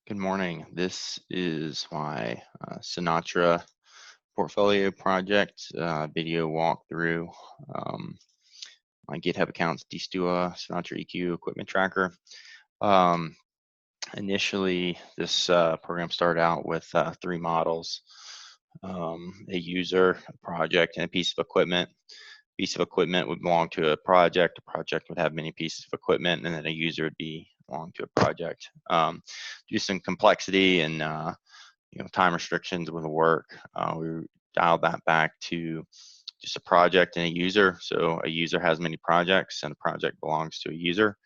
Good morning. This is my Sinatra portfolio project video walkthrough. My GitHub account's dstua Sinatra EQ equipment tracker. Initially, this program started out with 3 models: a user, a project, and a piece of equipment. Piece of equipment would belong to a project. A project would have many pieces of equipment, and then a user would belong to a project. Due to some complexity and time restrictions with the work, we dialed that back to just a project and a user. So a user has many projects, and a project belongs to a user.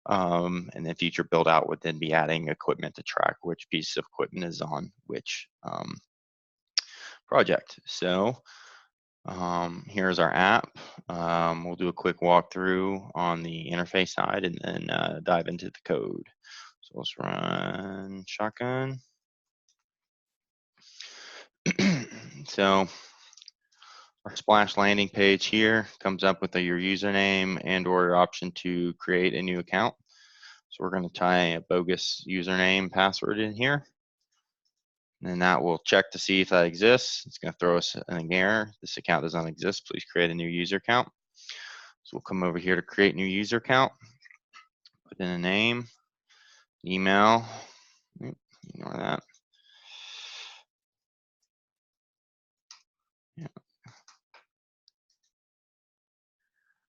And then future build out would then be adding equipment to track which piece of equipment is on which project. So here's our app. We'll do a quick walkthrough on the interface side and then dive into the code. So let's run shotgun. So our splash landing page here comes up with your username and or your option to create a new account. So we're going to tie a bogus username password in here. And then that will check to see if that exists. It's going to throw us an error. This account does not exist. Please create a new user account. So we'll come over here to create new user account. Put in a name, email. Ignore that. Yeah.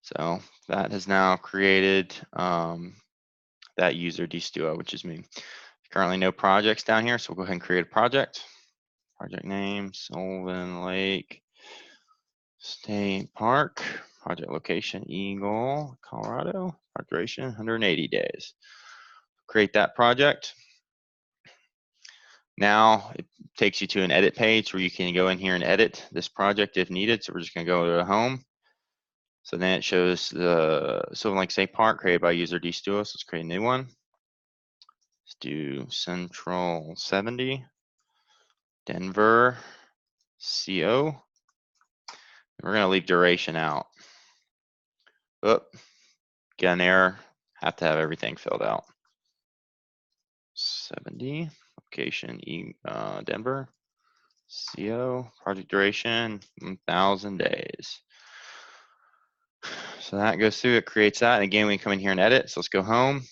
So that has now created that user dstua, which is me. Currently no projects down here, so we'll go ahead and create a project. Project name, Sylvan Lake State Park. Project location, Eagle, Colorado. Project duration, 180 days. Create that project. Now it takes you to an edit page where you can go in here and edit this project if needed. So we're just going to go to home. So then it shows the Sylvan Lake State Park created by user dstua. So let's create a new one. Let's do Central 70, Denver, CO. We're going to leave duration out. Oh, get an error. Have to have everything filled out. 70, location, Denver, CO, project duration, 1,000 days. So that goes through, it creates that. And again, we come in here and edit. So let's go home.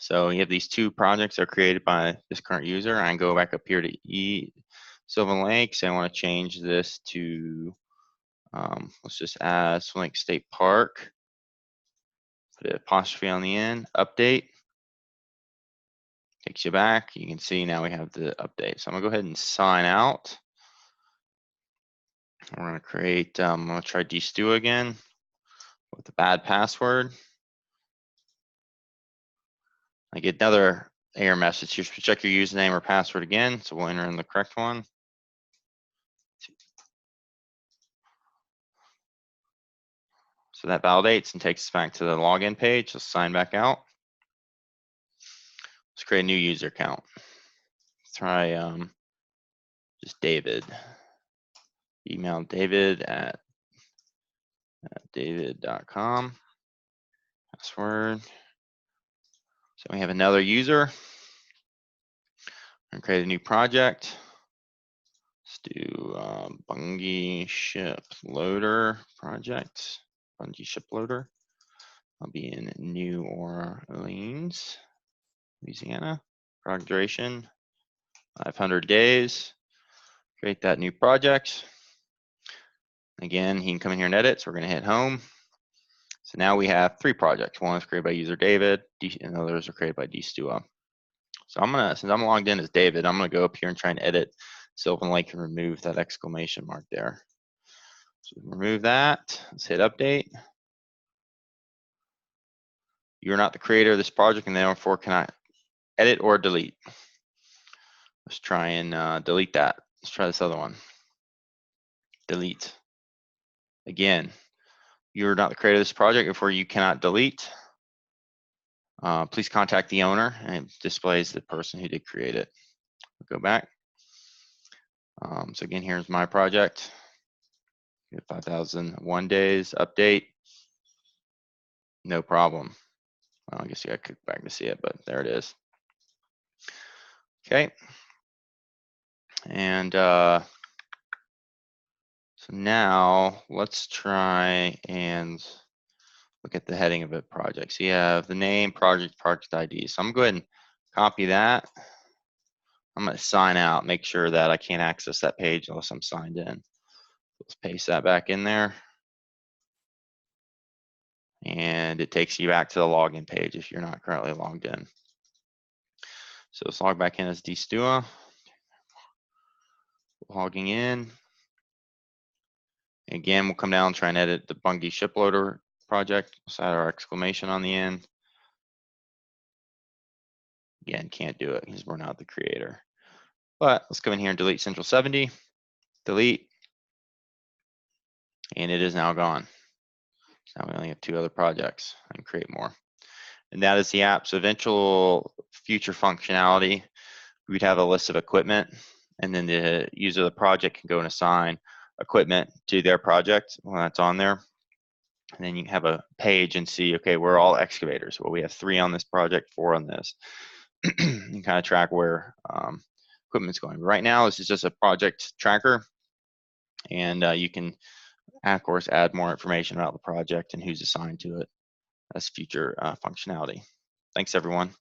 So you have these 2 projects that are created by this current user. I can go back up here to Sylvan Lake. So I want to change this to, let's just add Sylvan Lake State Park. Put an apostrophe on the end, update. Takes you back. You can see now we have the update. So I'm gonna go ahead and sign out. We're gonna create, I'm gonna try dstua again with a bad password. I get another error message here. Check your username or password again. So we'll enter in the correct one. So that validates and takes us back to the login page. Let's sign back out. Let's create a new user account. Let's try just David. Email David at david.com. Password. So we have another user. I'm gonna create a new project. Let's do Bungie Ship Loader project. Bungie Ship Loader. I'll be in New Orleans, Louisiana. Project duration, 500 days. Create that new project. Again, he can come in here and edit. So we're going to hit home. So now we have 3 projects. One is created by user David, and others are created by dstua. So I'm gonna, since I'm logged in as David, I'm gonna go up here and try and edit Sylvan Lake and remove that exclamation mark there. So remove that. Let's hit update. You're not the creator of this project and therefore cannot edit or delete. Let's try and delete that. Let's try this other one. Delete. Again, you're not the creator of this project, therefore you cannot delete. Please contact the owner, and it displays the person who did create it. We'll go back. So again, here's my project. 5,001 days, update. No problem. Well, I guess you gotta click back to see it, but there it is. Okay. And so now let's try and look at the heading of it, project. So you have the name, project ID. So I'm going to go ahead and copy that. I'm going to sign out, make sure that I can't access that page unless I'm signed in. Let's paste that back in there. And it takes you back to the login page if you're not currently logged in. So let's log back in as DStua. Logging in. Again, we'll come down and try and edit the Bungie shiploader project. Let's add our exclamation on the end. Again, can't do it because we're not the creator. But let's go in here and delete Central 70. Delete. And it is now gone. So now we only have 2 other projects. I can create more. And that is the app's eventual future functionality. We'd have a list of equipment, and then the user of the project can go and assign equipment to their project when that's on there. And then you can have a page and see, okay, we're all excavators. Well, we have 3 on this project, 4 on this. And kind of track where equipment's going. Right now, this is just a project tracker, and you can, of course, add more information about the project and who's assigned to it as future functionality. Thanks, everyone.